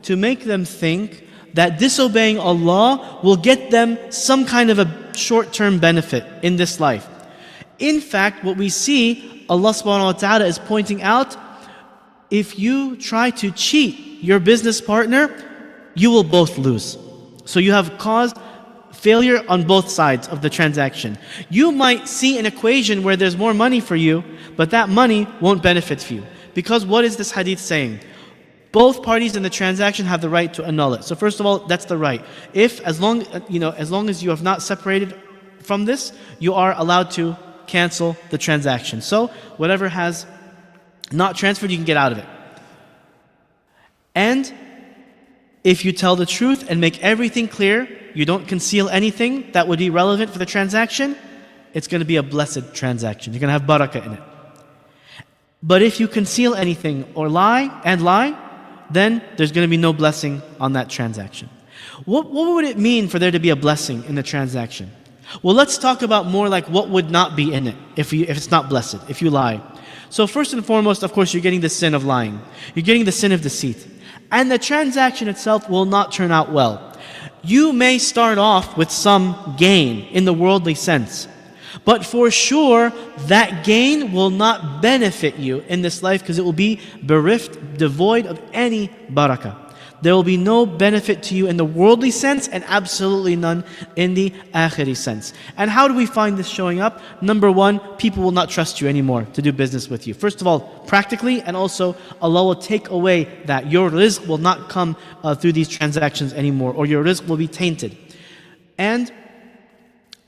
to make them think that disobeying Allah will get them some kind of a short-term benefit in this life. In fact, what we see, Allah subhanahu wa ta'ala is pointing out, if you try to cheat your business partner, you will both lose. So you have caused failure on both sides of the transaction. You might see an equation where there's more money for you, but that money won't benefit you. Because what is this hadith saying? Both parties in the transaction have the right to annul it. So first of all, that's the right. As long as you have not separated from this, you are allowed to cancel the transaction. So whatever has not transferred, you can get out of it. And if you tell the truth and make everything clear, you don't conceal anything that would be relevant for the transaction, it's going to be a blessed transaction. You're going to have barakah in it. But if you conceal anything or lie, then there's going to be no blessing on that transaction. What would it mean for there to be a blessing in the transaction? Well, let's talk about more like what would not be in it if it's not blessed, if you lie. So first and foremost, of course, you're getting the sin of lying. You're getting the sin of deceit. And the transaction itself will not turn out well. You may start off with some gain in the worldly sense, but for sure that gain will not benefit you in this life because it will be bereft, devoid of any barakah. There will be no benefit to you in the worldly sense and absolutely none in the akhiri sense. And how do we find this showing up? Number one, people will not trust you anymore to do business with you. First of all, practically, and also Allah will take away that. Your rizq will not come through these transactions anymore, or your rizq will be tainted. And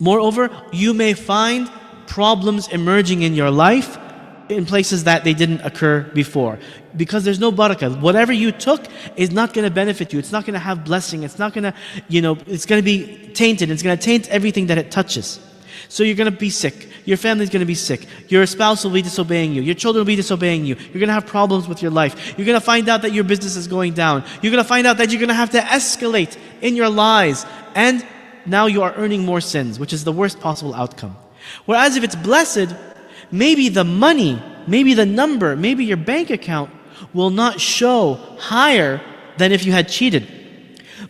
moreover, you may find problems emerging in your life in places that they didn't occur before. Because there's no barakah. Whatever you took is not going to benefit you. It's not going to have blessing. It's not going to, it's going to be tainted. It's going to taint everything that it touches. So you're going to be sick. Your family's going to be sick. Your spouse will be disobeying you. Your children will be disobeying you. You're going to have problems with your life. You're going to find out that your business is going down. You're going to find out that you're going to have to escalate in your lies. And now you are earning more sins, which is the worst possible outcome. Whereas if it's blessed, maybe the money, maybe the number, maybe your bank account will not show higher than if you had cheated.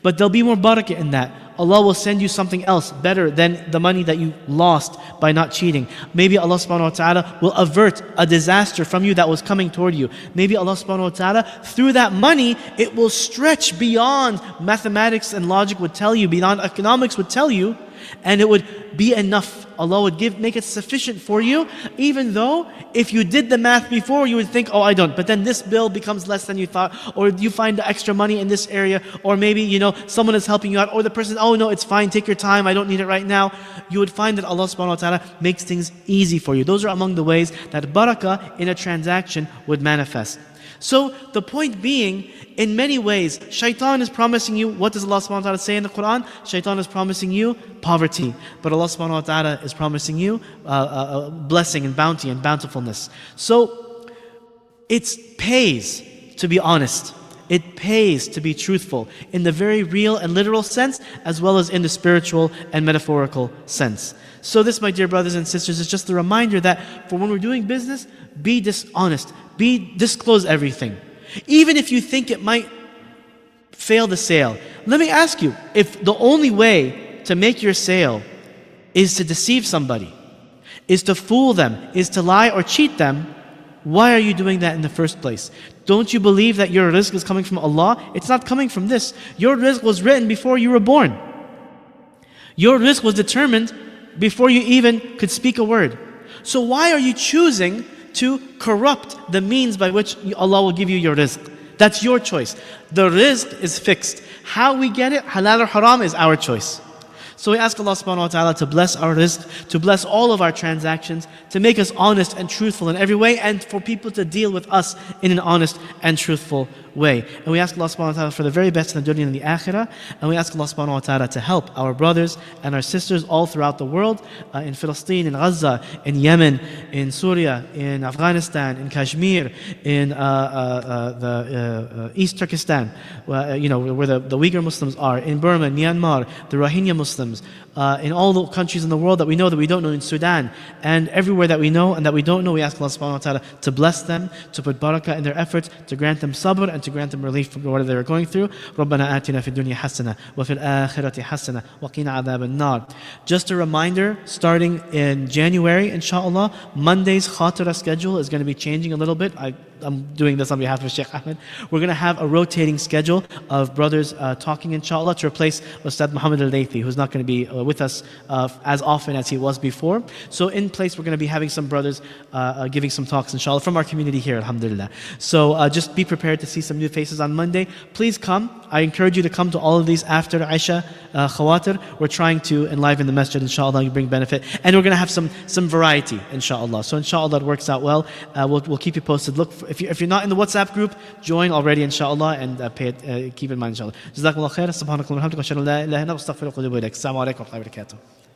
But there'll be more barakah in that. Allah will send you something else better than the money that you lost by not cheating. Maybe Allah subhanahu wa ta'ala will avert a disaster from you that was coming toward you. Maybe Allah subhanahu wa ta'ala, through that money, it will stretch beyond mathematics and logic would tell you, beyond economics would tell you, and it would be enough. Allah would make it sufficient for you, even though if you did the math before, you would think, oh, I don't. But then this bill becomes less than you thought, or you find the extra money in this area, or maybe, someone is helping you out, or the person, oh no, it's fine, take your time, I don't need it right now. You would find that Allah subhanahu wa ta'ala makes things easy for you. Those are among the ways that barakah in a transaction would manifest. So the point being, in many ways, shaitan is promising you, what does Allah subhanahu wa ta'ala say in the Quran? Shaitan is promising you poverty. But Allah subhanahu wa ta'ala is promising you blessing and bounty and bountifulness. So it pays to be honest. It pays to be truthful in the very real and literal sense, as well as in the spiritual and metaphorical sense. So this, my dear brothers and sisters, is just a reminder that for when we're doing business, be dishonest. Disclose everything. Even if you think it might fail the sale. Let me ask you, if the only way to make your sale is to deceive somebody, is to fool them, is to lie or cheat them, why are you doing that in the first place? Don't you believe that your rizq is coming from Allah? It's not coming from this. Your rizq was written before you were born. Your rizq was determined before you even could speak a word. So why are you choosing to corrupt the means by which Allah will give you your rizq? That's your choice. The rizq is fixed. How we get it, halal or haram, is our choice. So we ask Allah subhanahu wa ta'ala to bless our rizq, to bless all of our transactions, to make us honest and truthful in every way, and for people to deal with us in an honest and truthful way. And we ask Allah subhanahu wa ta'ala for the very best in the dunya and the akhirah. And we ask Allah subhanahu wa ta'ala to help our brothers and our sisters all throughout the world, in Palestine, in Gaza, in Yemen, in Syria, in Afghanistan, in Kashmir, in East Turkestan, where the Uyghur Muslims are, in Burma, Myanmar, the Rohingya Muslims, in all the countries in the world that we know, that we don't know, in Sudan, and everywhere that we know and that we don't know. We ask Allah subhanahu wa ta'ala to bless them, to put barakah in their efforts, to grant them sabr, and and to grant them relief from whatever they were going through. رَبَّنَا آتِنَا فِي الدُّنْيَا حَسَنَةً وَفِي الْآخِرَةِ حَسَنَةً وَقِنَا عَذَابَ النَّارِ. Just a reminder, starting in January, inshallah, Monday's Khatira schedule is going to be changing a little bit. I'm doing this on behalf of Sheikh Ahmed. We're going to have a rotating schedule of brothers talking, inshallah, to replace Ustad Muhammad al-Laythi, who's not going to be with us as often as he was before. So in place, we're going to be having some brothers giving some talks, inshallah, from our community here, alhamdulillah. So just be prepared to see some new faces on Monday. Please come. I encourage you to come to all of these after Aisha Khawatir. We're trying to enliven the masjid, inshallah, you bring benefit. And we're going to have some variety, inshallah. So inshallah, it works out well. We'll keep you posted. Look, if you're not in the WhatsApp group, join already, inshallah, and keep in mind, inshallah. Jazakumullah khair. Subhanakallah wa bihamdika. Ashhadu an la ilaha illa anta astaghfiruka wa atubu ilaik. Assalamu alaikum wa rahmatullahi wa barakatuh.